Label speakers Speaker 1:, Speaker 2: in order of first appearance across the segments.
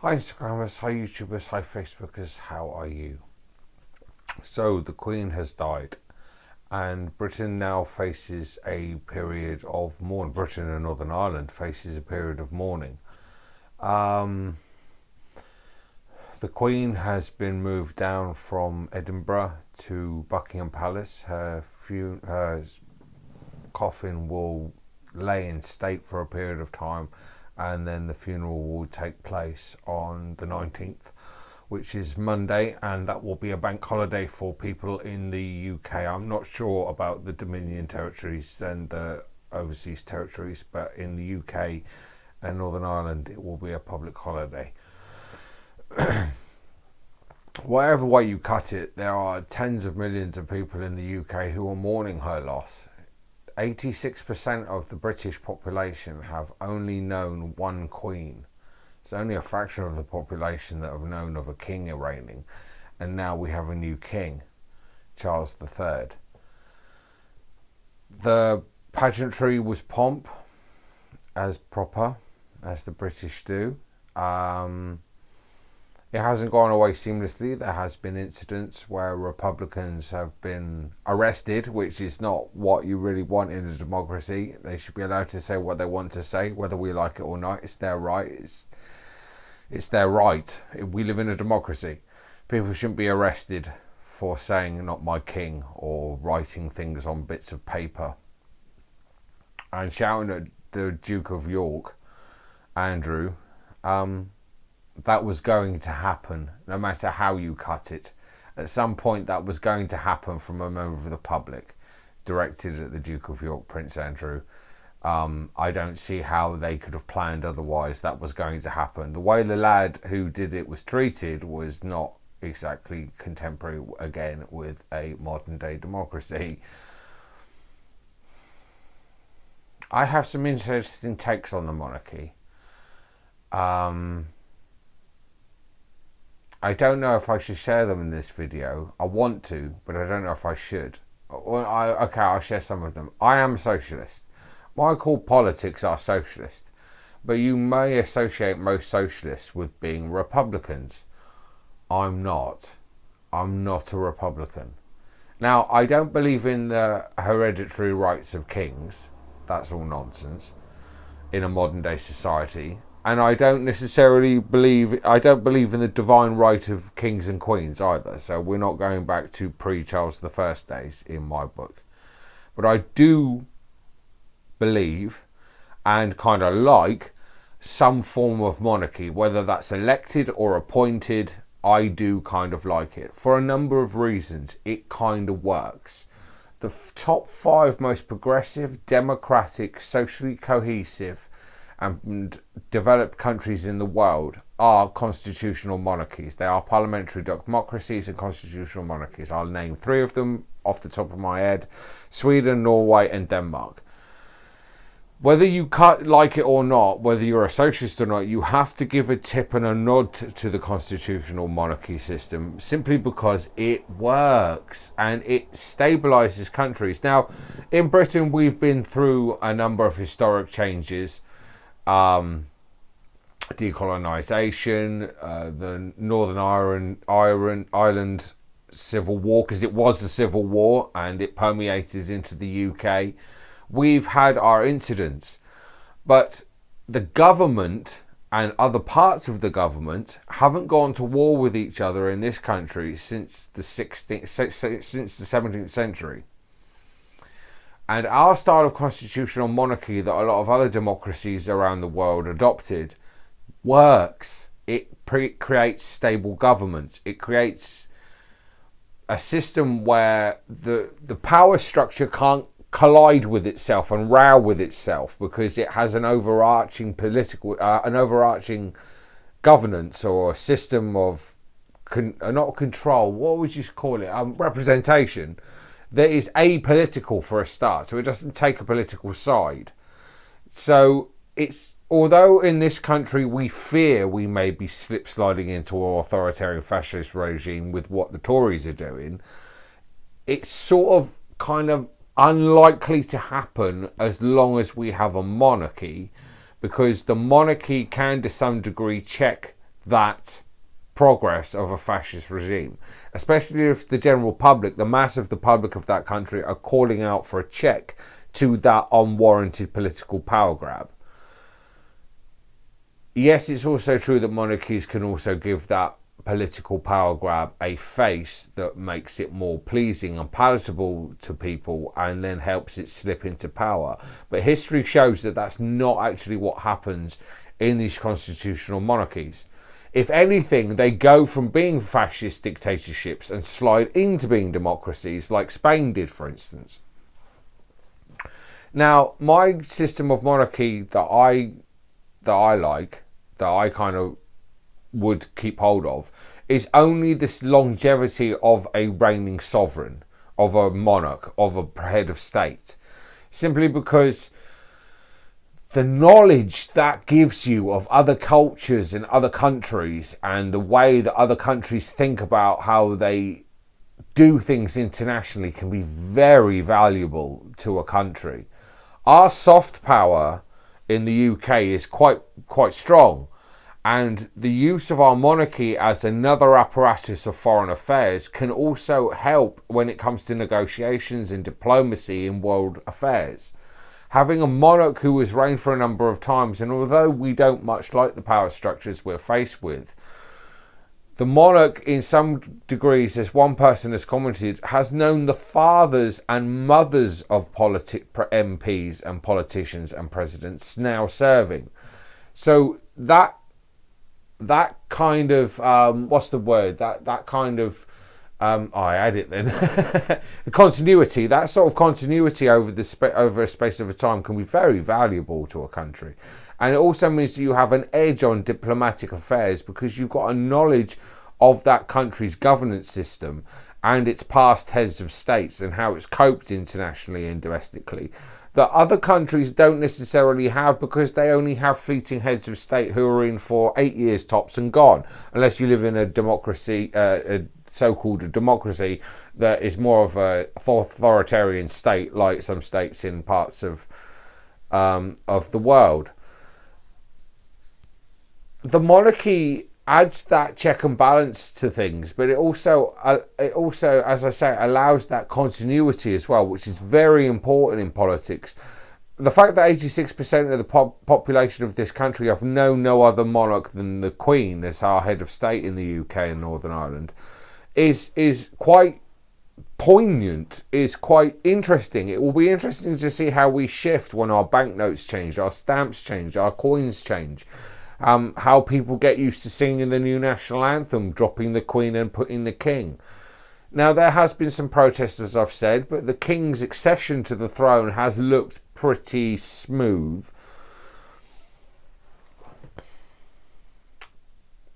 Speaker 1: Hi Instagrammers, hi YouTubers, hi Facebookers, how are you? So the Queen has died and Britain now faces a period of mourning. Britain and Northern Ireland faces a period of mourning. Um, the Queen has been moved down from Edinburgh to Buckingham Palace. Her coffin will lay in state for a period of time, and then the funeral will take place on the 19th, which is Monday, and that will be a bank holiday for people in the UK. I'm not sure about the Dominion territories and the overseas territories, but in the UK and Northern Ireland it will be a public holiday. Whatever way you cut it, there are tens of millions of people in the UK who are mourning her loss. 86% of the British population have only known one queen. It's only a fraction of the population that have known of a king reigning, and now we have a new king, Charles III. The pageantry was pomp, as proper, as the British do. It hasn't gone away seamlessly. There has been incidents where Republicans have been arrested, which is not what you really want in a democracy. They should be allowed to say what they want to say, whether we like it or not. It's their right. It's their right. We live in a democracy. People shouldn't be arrested for saying "not my king" or writing things on bits of paper and shouting at the Duke of York, Andrew. That was going to happen, no matter how you cut it. At some point, that was going to happen from a member of the public, directed at the Duke of York, Prince Andrew. I don't see how they could have planned otherwise. That was going to happen. The way the lad who did it was treated was not exactly contemporary, again, with a modern day democracy. I have some interesting takes on the monarchy. I don't know if I should share them in this video. I want to, but I don't know if I should. I'll share some of them. I am a socialist. My core politics are socialist, but you may associate most socialists with being Republicans. I'm not. I'm not a Republican. Now, I don't believe in the hereditary rights of kings. That's all nonsense in a modern day society. And I don't believe in the divine right of kings and queens either. So we're not going back to pre-Charles I days in my book. But I do believe and kind of like some form of monarchy, whether that's elected or appointed. I do kind of like it for a number of reasons. It kind of works. The top 5 most progressive, democratic, socially cohesive and developed countries in the world are constitutional monarchies. They are parliamentary democracies and constitutional monarchies. I'll name 3 of them off the top of my head: Sweden, Norway and Denmark. Whether you like it or not, whether you're a socialist or not, you have to give a tip and a nod to the constitutional monarchy system, simply because it works and it stabilizes countries. Now, in Britain, we've been through a number of historic changes. Decolonisation, the Northern Ireland Civil War, because it was a civil war and it permeated into the UK. We've had our incidents, but the government and other parts of the government haven't gone to war with each other in this country since the 17th century. And our style of constitutional monarchy that a lot of other democracies around the world adopted works. It creates stable governments. It creates a system where the power structure can't collide with itself and row with itself, because it has an overarching governance or system of not control. What would you call it? Representation. That is apolitical for a start, so it doesn't take a political side. So it's, although in this country we fear we may be slip sliding into an authoritarian fascist regime with what the Tories are doing, it's sort of kind of unlikely to happen as long as we have a monarchy, because the monarchy can to some degree check that progress of a fascist regime, especially if the general public, the mass of the public of that country, are calling out for a check to that unwarranted political power grab. Yes, it's also true that monarchies can also give that political power grab a face that makes it more pleasing and palatable to people and then helps it slip into power. But history shows that that's not actually what happens in these constitutional monarchies. If anything, they go from being fascist dictatorships and slide into being democracies, like Spain did, for instance. Now, my system of monarchy that I like, that I kind of would keep hold of, is only this longevity of a reigning sovereign, of a monarch, of a head of state. Simply because the knowledge that gives you of other cultures and other countries and the way that other countries think about how they do things internationally can be very valuable to a country. Our soft power in the UK is quite strong, and the use of our monarchy as another apparatus of foreign affairs can also help when it comes to negotiations and diplomacy in world affairs. Having a monarch who has reigned for a number of times, and although we don't much like the power structures we're faced with, the monarch in some degrees, as one person has commented, has known the fathers and mothers of MPs and politicians and presidents now serving. So that kind of what's the word? That kind of I add it then. The continuity, that sort of continuity over a space of a time can be very valuable to a country. And it also means that you have an edge on diplomatic affairs because you've got a knowledge of that country's governance system and its past heads of states and how it's coped internationally and domestically that other countries don't necessarily have, because they only have fleeting heads of state who are in for 8 years tops and gone, unless you live in a democracy, a so-called democracy that is more of a authoritarian state, like some states in parts of the world. The monarchy adds that check and balance to things, but it also, as I say, allows that continuity as well, which is very important in politics. The fact that 86% of the population of this country have known no other monarch than the Queen as our head of state in the UK and Northern Ireland is quite poignant, is quite interesting. It will be interesting to see how we shift when our banknotes change, our stamps change, our coins change. How people get used to singing the new national anthem, dropping the Queen and putting the King. Now, there has been some protests, as I've said, but the King's accession to the throne has looked pretty smooth.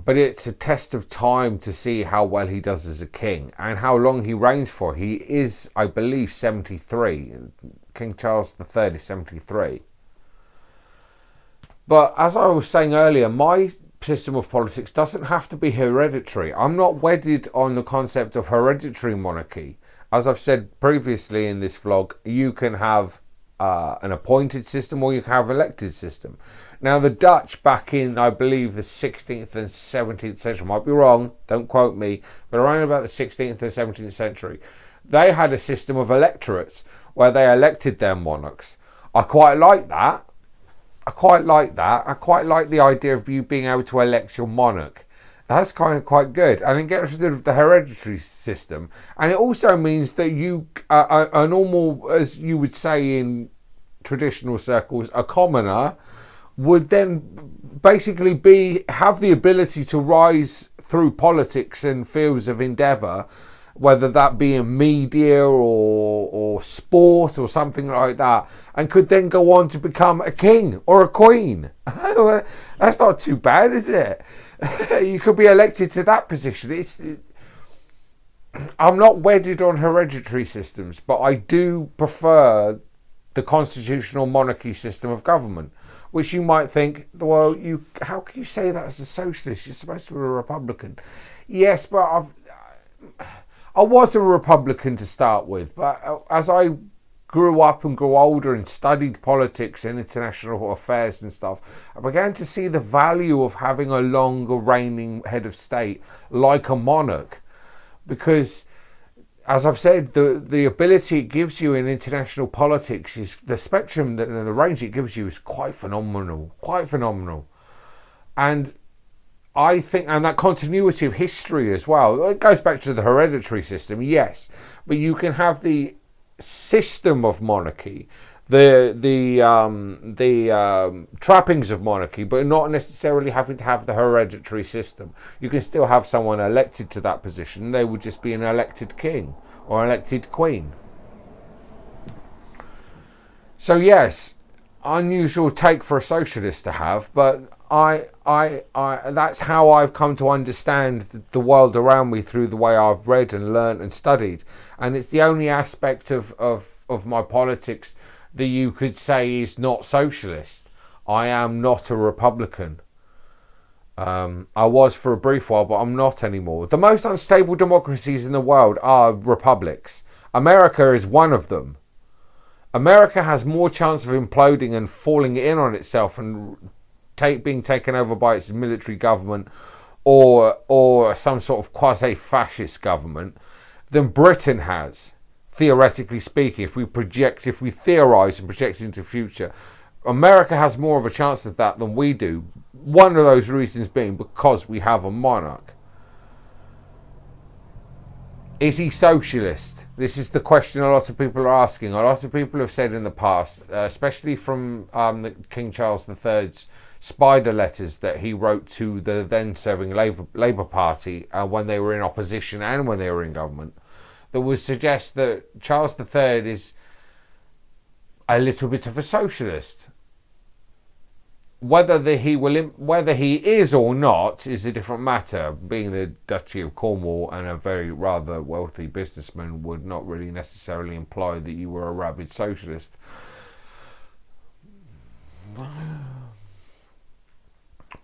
Speaker 1: But it's a test of time to see how well he does as a king and how long he reigns for. He is, I believe, 73. King Charles III is 73. But as I was saying earlier, my system of politics doesn't have to be hereditary. I'm not wedded on the concept of hereditary monarchy. As I've said previously in this vlog, you can have an appointed system or you can have an elected system. Now, the Dutch back in, I believe, the 16th and 17th century, might be wrong, don't quote me, but around about the 16th and 17th century, they had a system of electorates where they elected their monarchs. I quite like that. I quite like the idea of you being able to elect your monarch. That's kind of quite good. And it gets rid of the hereditary system. And it also means that you, a normal, as you would say in traditional circles, a commoner, would then basically have the ability to rise through politics and fields of endeavour, whether that be in media or sport or something like that, and could then go on to become a king or a queen. That's not too bad, is it? You could be elected to that position. I'm not wedded on hereditary systems, but I do prefer the constitutional monarchy system of government, which you might think, well, how can you say that as a socialist? You're supposed to be a Republican. Yes, but I was a Republican to start with, but as I grew up and grew older and studied politics and international affairs and stuff, I began to see the value of having a longer reigning head of state like a monarch. Because, as I've said, the ability it gives you in international politics is the spectrum and the range it gives you is quite phenomenal, And I think, and that continuity of history as well, it goes back to the hereditary system, yes, but you can have the system of monarchy, the trappings of monarchy, but not necessarily having to have the hereditary system. You can still have someone elected to that position. They would just be an elected king or elected queen. So yes, unusual take for a socialist to have, but I that's how I've come to understand the world around me through the way I've read and learnt and studied. And it's the only aspect of my politics that you could say is not socialist. I am not a Republican. I was for a brief while, but I'm not anymore. The most unstable democracies in the world are republics. America is one of them. America has more chance of imploding and falling in on itself and being taken over by its military government or some sort of quasi-fascist government than Britain has, theoretically speaking. If we theorise and project into the future, America has more of a chance of that than we do. One of those reasons being because we have a monarch. Is he socialist? This is the question a lot of people are asking. A lot of people have said in the past, especially from King Charles III's spider letters that he wrote to the then serving Labour Party when they were in opposition and when they were in government, that would suggest that Charles III is a little bit of a socialist. Whether he is or not is a different matter. Being the Duchy of Cornwall and a very rather wealthy businessman would not really necessarily imply that you were a rabid socialist.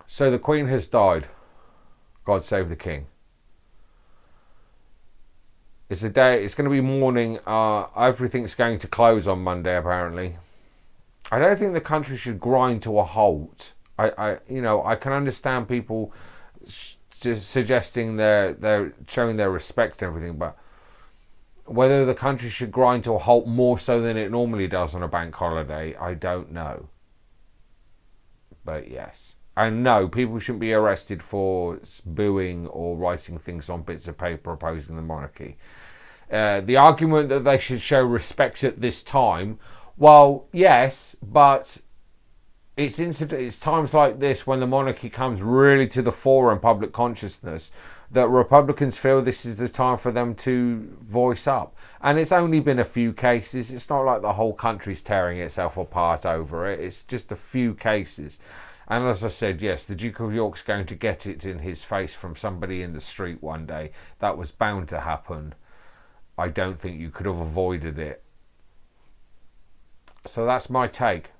Speaker 1: So the Queen has died. God save the King. It's a day. It's going to be mourning. Everything's going to close on Monday, apparently. I don't think the country should grind to a halt. I can understand people suggesting they're showing their respect and everything, but whether the country should grind to a halt more so than it normally does on a bank holiday, I don't know. But yes. And no, people shouldn't be arrested for booing or writing things on bits of paper opposing the monarchy. The argument that they should show respect at this time, well, yes, but it's times like this when the monarchy comes really to the fore in public consciousness that Republicans feel this is the time for them to voice up. And it's only been a few cases. It's not like the whole country's tearing itself apart over it. It's just a few cases. And as I said, yes, the Duke of York's going to get it in his face from somebody in the street one day. That was bound to happen. I don't think you could have avoided it. So that's my take.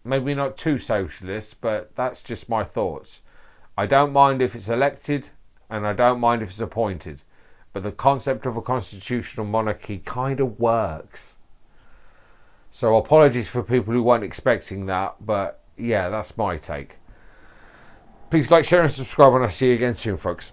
Speaker 1: Maybe not too socialist, but that's just my thoughts. I don't mind if it's elected, and I don't mind if it's appointed. But the concept of a constitutional monarchy kind of works. So apologies for people who weren't expecting that, but yeah, that's my take. Please like, share and subscribe, and I'll see you again soon, folks.